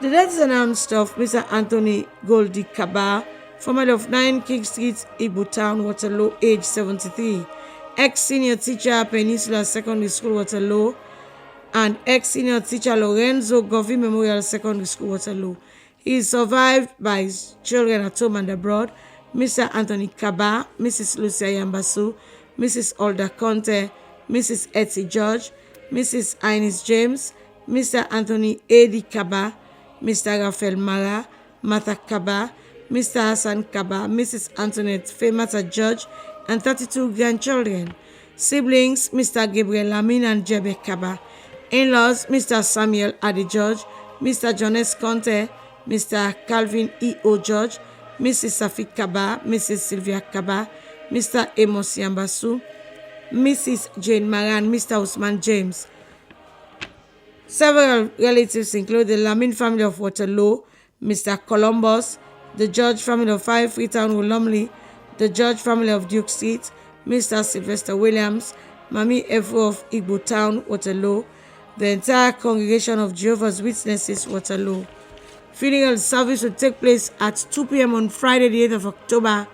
The death is announced of Mr. Anthony Goldie Kaba, formerly of 9 King Street, Igbo Town, Waterloo, age 73, ex-senior teacher, Peninsula Secondary School, Waterloo, and ex-senior teacher Lorenzo Govi Memorial Secondary School, Waterloo. He is survived by his children at home and abroad, Mr. Anthony Kaba, Mrs. Lucia Yambasu, Mrs. Olda Conte, Mrs. Etty George, Mrs. Ines James, Mr. Anthony A.D. Kaba, Mr. Rafael Mara, Martha Kaba, Mr. Hassan Kaba, Mrs. Antoinette Femata George, and 32 grandchildren. Siblings, Mr. Gabriel Lamin and Jebe Kaba. In-laws, Mr. Samuel Adi George, Mr. Jones Conte, Mr. Calvin E.O. George, Mrs. Safi Kaba, Mrs. Sylvia Kaba, Mr. Amos Yambasu, Mrs. Jane Maran, Mr. Usman James. Several relatives include the Lamin family of Waterloo, Mr. Columbus, the George family of 5 Freetown Wolumley, the George family of Duke Street, Mr. Sylvester Williams, Mami Efro of Igbo Town, Waterloo, the entire congregation of Jehovah's Witnesses, Waterloo. Funeral service will take place at 2 p.m. on Friday, the 8th of October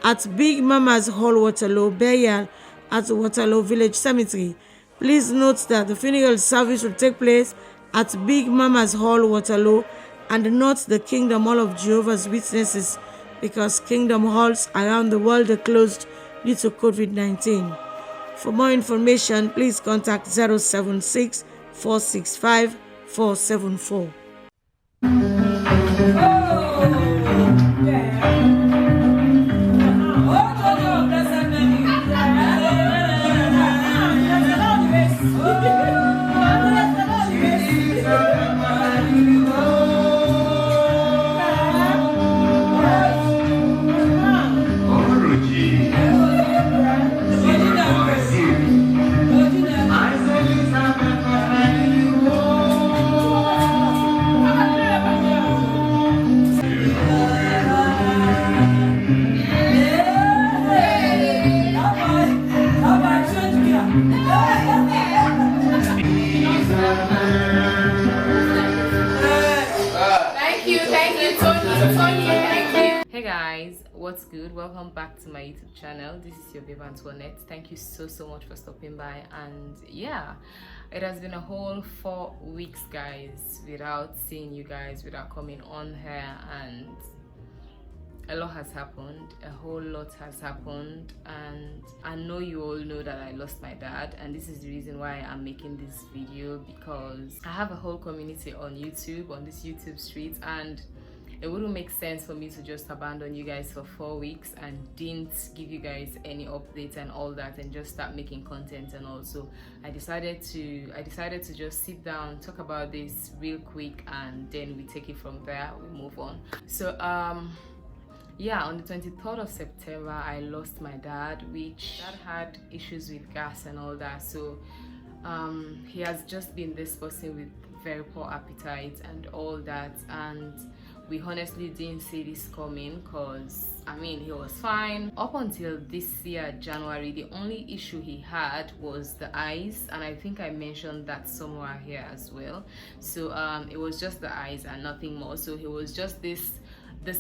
at Big Mama's Hall, Waterloo, burial at Waterloo Village Cemetery. Please note that the funeral service will take place at Big Mama's Hall, Waterloo, and not the Kingdom Hall of Jehovah's Witnesses, because Kingdom Halls around the world are closed due to COVID-19. For more information, please contact 076 465 474. Hey guys, what's good? Welcome back to my YouTube channel. This is your babe Antoinette. Thank you so much for stopping by. And yeah, it has been a whole 4 weeks, guys, without seeing you guys, without coming on here, and a lot has happened. A whole lot has happened, and I know you all know that I lost my dad, and this is the reason why I'm making this video, because I have a whole community on YouTube, on this YouTube street, and it wouldn't make sense for me to just abandon you guys for 4 weeks and didn't give you guys any updates and all that, and just start making content. And also I decided to just sit down, talk about this real quick, and then we take it from there, we move on. So yeah, on the 23rd of September I lost my dad, which had issues with gas and all that. So he has just been this person with very poor appetite and all that, and we honestly didn't see this coming, because I mean, he was fine up until this year January. The only issue he had was the eyes, and I think I mentioned that somewhere here as well. So it was just the eyes and nothing more. So he was just this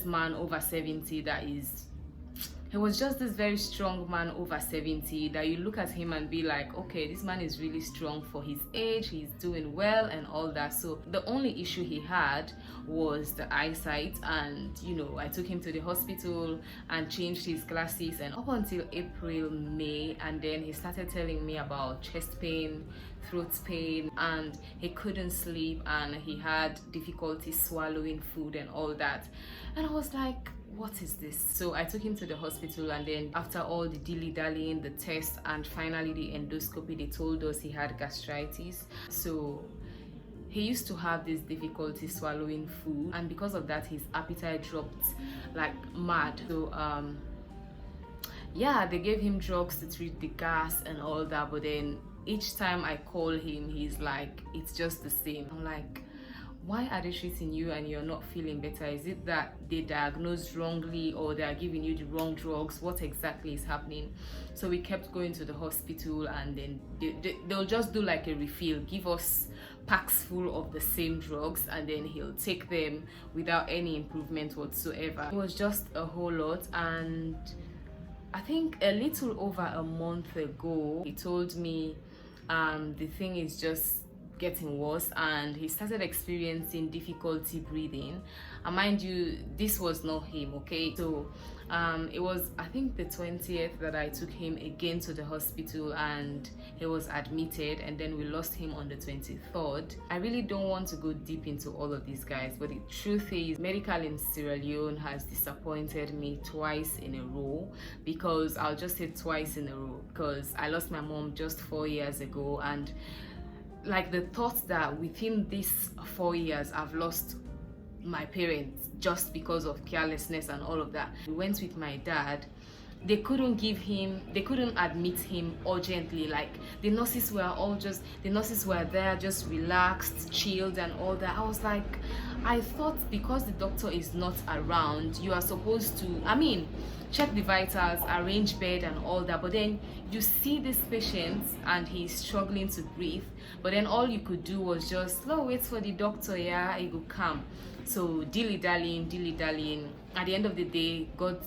man over 70 he was just this very strong man over 70 that you look at him and be like, okay, this man is really strong for his age, he's doing well and all that. So the only issue he had was the eyesight, and you know, I took him to the hospital and changed his glasses, and up until April, May, and then he started telling me about chest pain, throat pain, and he couldn't sleep, and he had difficulty swallowing food and all that. And I was like, what is this? So I took him to the hospital, and then after all the dilly-dallying, the test, and finally the endoscopy, they told us he had gastritis. So he used to have this difficulty swallowing food, and because of that his appetite dropped like mad. So yeah, they gave him drugs to treat the gas and all that, but then each time I call him, he's like, it's just the same. I'm like, why are they treating you and you're not feeling better? Is it that they diagnosed wrongly, or they are giving you the wrong drugs? What exactly is happening? So we kept going to the hospital, and then they'll just do like a refill, give us packs full of the same drugs, and then he'll take them without any improvement whatsoever. It was just a whole lot. And I think a little over a month ago, he told me the thing is just getting worse, and he started experiencing difficulty breathing. And mind you, this was not him, okay? So it was, I think, the 20th that I took him again to the hospital, and he was admitted, and then we lost him on the 23rd. I really don't want to go deep into all of these guys, but the truth is, medical in Sierra Leone has disappointed me twice in a row. Because I'll just say twice in a row, because I lost my mom just 4 years ago, and like the thought that within these 4 years I've lost my parents just because of carelessness and all of that. We went with my dad. They couldn't admit him urgently. Like the nurses were there just relaxed, chilled and all that. I was like, I thought because the doctor is not around, you are supposed to, check the vitals, arrange bed and all that. But then you see this patient and he's struggling to breathe, but then all you could do was just wait for the doctor, yeah, he will come. So dilly-dallying. At the end of the day, God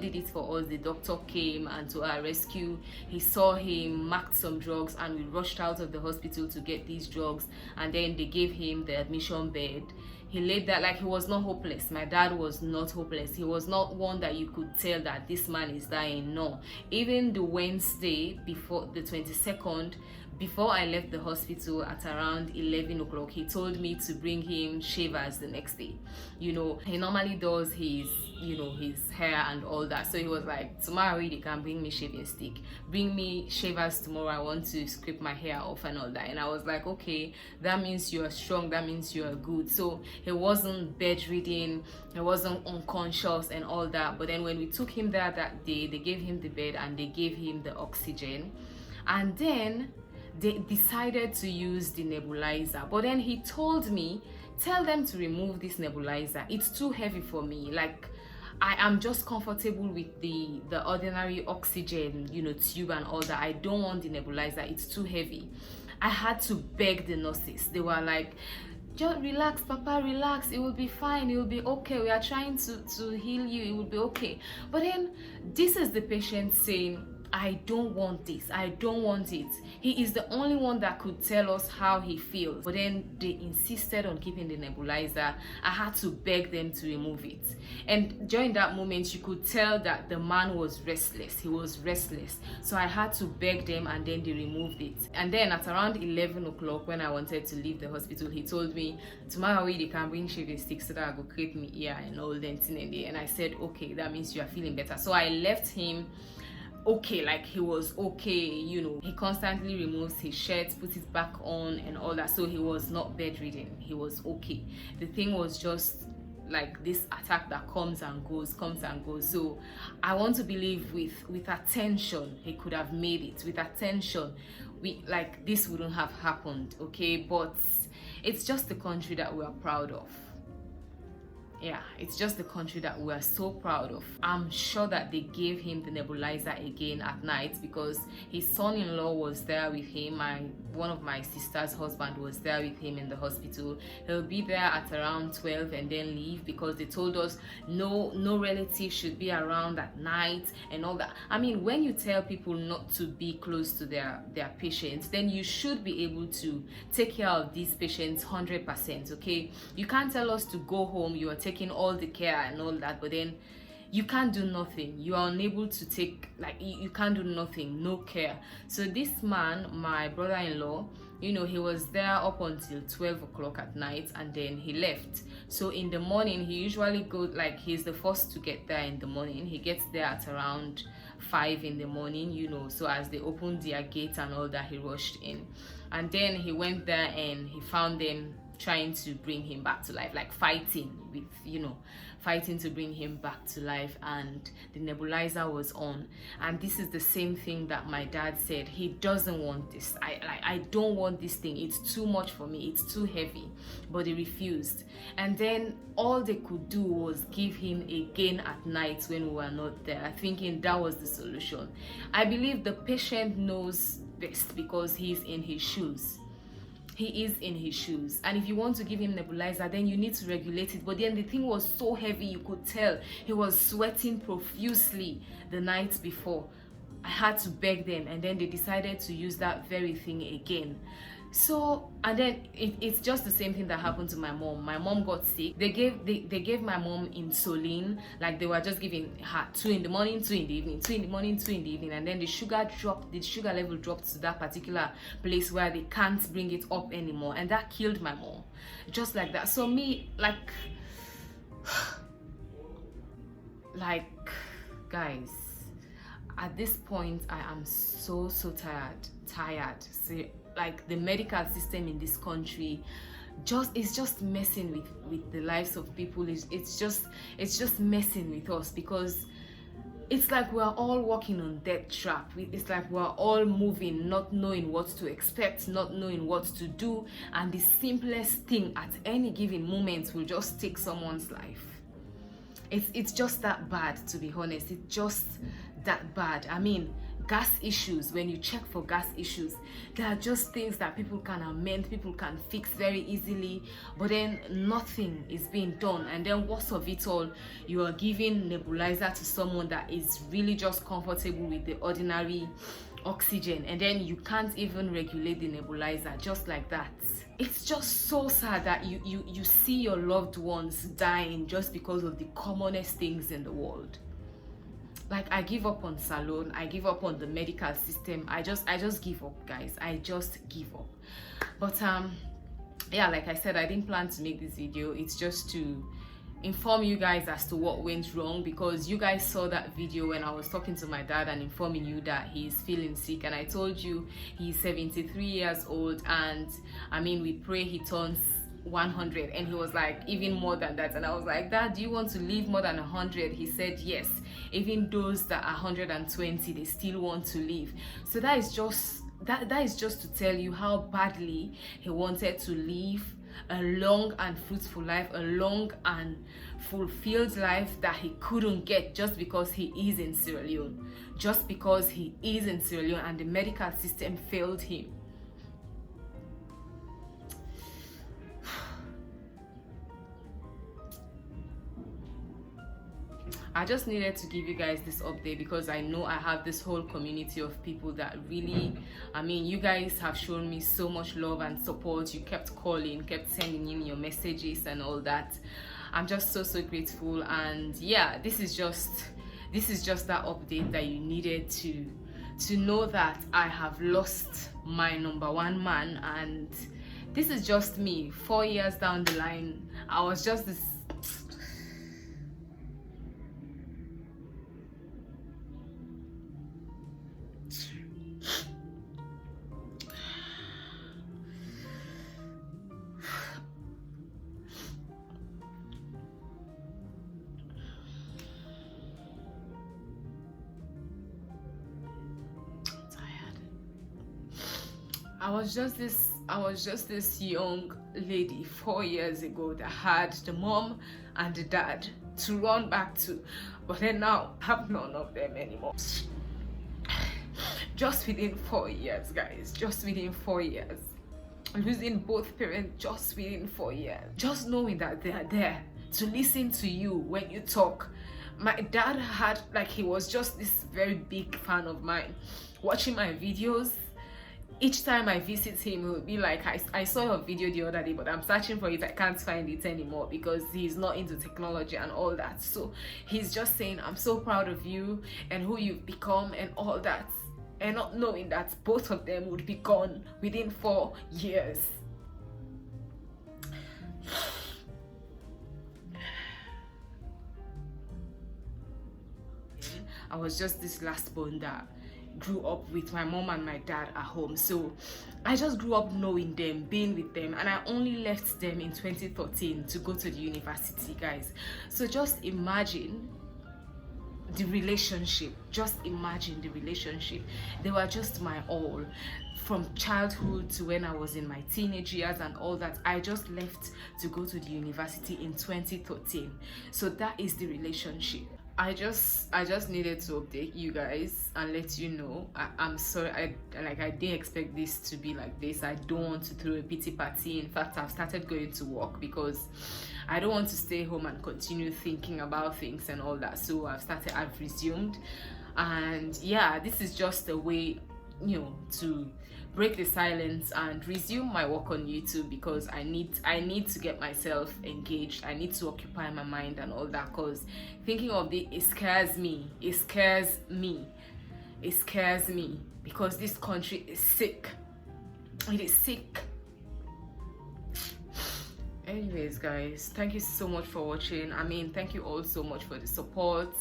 did it for us. The doctor came, and to our rescue, he saw him, marked some drugs, and we rushed out of the hospital to get these drugs. And then they gave him the admission bed. He laid that, like, he was not hopeless. My dad was not hopeless. He was not one that you could tell that this man is dying. No. Even the Wednesday before the 22nd, before I left the hospital at around 11 o'clock, he told me to bring him shavers the next day. He normally does his hair and all that. So he was like, tomorrow you can bring me shaving stick. Bring me shavers tomorrow. I want to scrape my hair off and all that. And I was like, okay, that means you are strong. That means you are good. So he wasn't bedridden. He wasn't unconscious and all that. But then when we took him there that day, they gave him the bed and they gave him the oxygen. And then they decided to use the nebulizer. But then he told me, tell them to remove this nebulizer. It's too heavy for me. Like, I am just comfortable with the ordinary oxygen, tube and all that. I don't want the nebulizer. It's too heavy. I had to beg the nurses. They were like, just relax, Papa, relax. It will be fine. It will be okay. We are trying to heal you. It will be okay. But then this is the patient saying, I don't want this. I don't want it. He is the only one that could tell us how he feels. But then they insisted on keeping the nebulizer. I had to beg them to remove it. And during that moment, you could tell that the man was restless. He was restless. So I had to beg them, and then they removed it. And then at around 11 o'clock, when I wanted to leave the hospital, he told me, tomorrow they can bring shaving sticks so that I go create me ear and all that thing. And I said, okay, that means you are feeling better. So I left him okay, like he was okay. He constantly removes his shirt, puts it back on and all that. So he was not bedridden. He was okay. The thing was just like this attack that comes and goes. So I want to believe with attention he could have made it. With attention, this wouldn't have happened, okay? But it's just the country that we are proud of. Yeah, it's just the country that we are so proud of. I'm sure that they gave him the nebulizer again at night, because his son-in-law was there with him. One of my sister's husband was there with him in the hospital. He'll be there at around 12 and then leave, because they told us no relative should be around at night and all that. When you tell people not to be close to their patients, then you should be able to take care of these patients 100%, okay? You can't tell us to go home, you are taking all the care and all that, but then you can't do nothing. You are unable to take, you can't do nothing, no care. So this man, my brother-in-law, he was there up until 12 o'clock at night, and then he left. So in the morning, he usually goes, he's the first to get there in the morning. He gets there at around 5 in the morning, so as they opened their gate and all that, he rushed in. And then he went there and he found them trying to bring him back to life, like fighting with, you know, fighting to bring him back to life, and the nebulizer was on. And this is the same thing that my dad said. He doesn't want this. I don't want this thing. It's too much for me. It's too heavy. But he refused. And then all they could do was give him again at night when we were not there, thinking that was the solution. I believe the patient knows best because he's in his shoes. He is in his shoes, and if you want to give him nebulizer, then you need to regulate it. But then the thing was so heavy, you could tell he was sweating profusely the night before. I had to beg them, and then they decided to use that very thing again. So, and then it's just the same thing that happened to my mom. My mom got sick. They gave my mom insulin, like they were just giving her 2 in the morning, 2 in the evening, 2 in the morning, 2 in the evening, and then the sugar level dropped to that particular place where they can't bring it up anymore, and that killed my mom, just like that. So me, like guys, at this point I am so tired. See, like the medical system in this country it's just messing with the lives of people. It's just messing with us, because it's like we're all walking on death trap. It's like we're all moving, not knowing what to expect, not knowing what to do, and the simplest thing at any given moment will just take someone's life. It's just that bad, to be honest. It's just that bad. I mean, gas issues, when you check for gas issues, there are just things that people can amend, people can fix very easily, but then nothing is being done. And then worst of it all, you are giving nebulizer to someone that is really just comfortable with the ordinary oxygen, and then you can't even regulate the nebulizer, just like that. It's just so sad that you see your loved ones dying just because of the commonest things in the world. Like, I give up on salon, I give up on the medical system. I just give up, guys. I just give up. But yeah, like I said, I didn't plan to make this video. It's just to inform you guys as to what went wrong, because you guys saw that video when I was talking to my dad and informing you that he's feeling sick, and I told you he's 73 years old, and I mean, we pray he turns 100, and he was like, even more than that. And I was like, Dad, do you want to live more than 100? He said yes. Even those that are 120, they still want to live. So that is just to tell you how badly he wanted to live a long and fruitful life, a long and fulfilled life that he couldn't get just because he is in Sierra Leone. Just because he is in Sierra Leone and the medical system failed him. I just needed to give you guys this update, because I know I have this whole community of people that really, I mean, you guys have shown me so much love and support. You kept calling, kept sending in your messages and all that. I'm just so grateful. And yeah, this is just that update that you needed to know, that I have lost my #1 man. And this is just me 4 years down the line. I was just this I was just this young lady 4 years ago that had the mom and the dad to run back to, but then now I have none of them anymore. Just within 4 years, guys, just within 4 years, losing both parents just within 4 years. Just knowing that they are there to listen to you when you talk. My dad had, like, he was just this very big fan of mine, watching my videos. Each time I visit him, he will be like, I saw your video the other day, but I'm searching for it, I can't find it anymore, because he's not into technology and all that. So he's just saying, I'm so proud of you and who you've become and all that, and not knowing that both of them would be gone within 4 years. I was just this last born that, grew up with my mom and my dad at home, so I just grew up knowing them, being with them, and I only left them in 2013 to go to the university, guys. So just imagine the relationship. Just imagine the relationship. They were just my all, from childhood to when I was in my teenage years and all that. I just left to go to the university in 2013. So that is the relationship. I just needed to update you guys and let you know. I'm sorry, I didn't expect this to be like this. I don't want to throw a pity party. In fact, I've started going to work because I don't want to stay home and continue thinking about things and all that. So I've resumed, and yeah, this is just a way, you know, to break the silence and resume my work on YouTube, because I need to get myself engaged. I need to occupy my mind and all that, because thinking of it scares me. It scares me because this country is sick. It is sick. Anyways, guys, thank you so much for watching. I mean, thank you all so much for the support.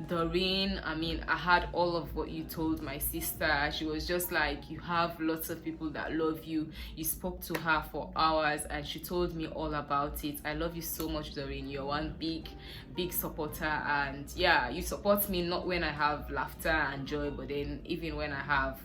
Doreen, I mean, I had all of what you told my sister. She was just like, you have lots of people that love you. You spoke to her for hours and she told me all about it. I love you so much, Doreen. You're one big supporter, and yeah, you support me not when I have laughter and joy, but then even when I have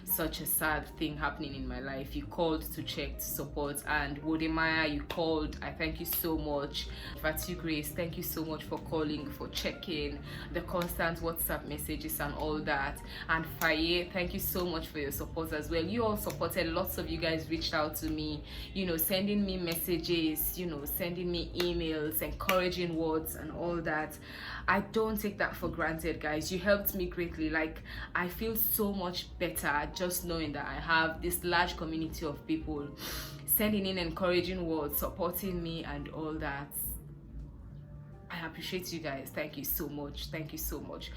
such a sad thing happening in my life, you called to check, to support. And Wodemaya, you called. I thank you so much. Fatu Grace, thank you so much for calling, for checking, the constant WhatsApp messages and all that. And Faye, thank you so much for your support as well. You all supported. Lots of you guys reached out to me, you know, sending me messages, you know, sending me emails, encouraging words and all that. I don't take that for granted, guys. You helped me greatly. Like, I feel so much better just knowing that I have this large community of people sending in encouraging words, supporting me and all that. I appreciate you guys. Thank you so much. Thank you so much.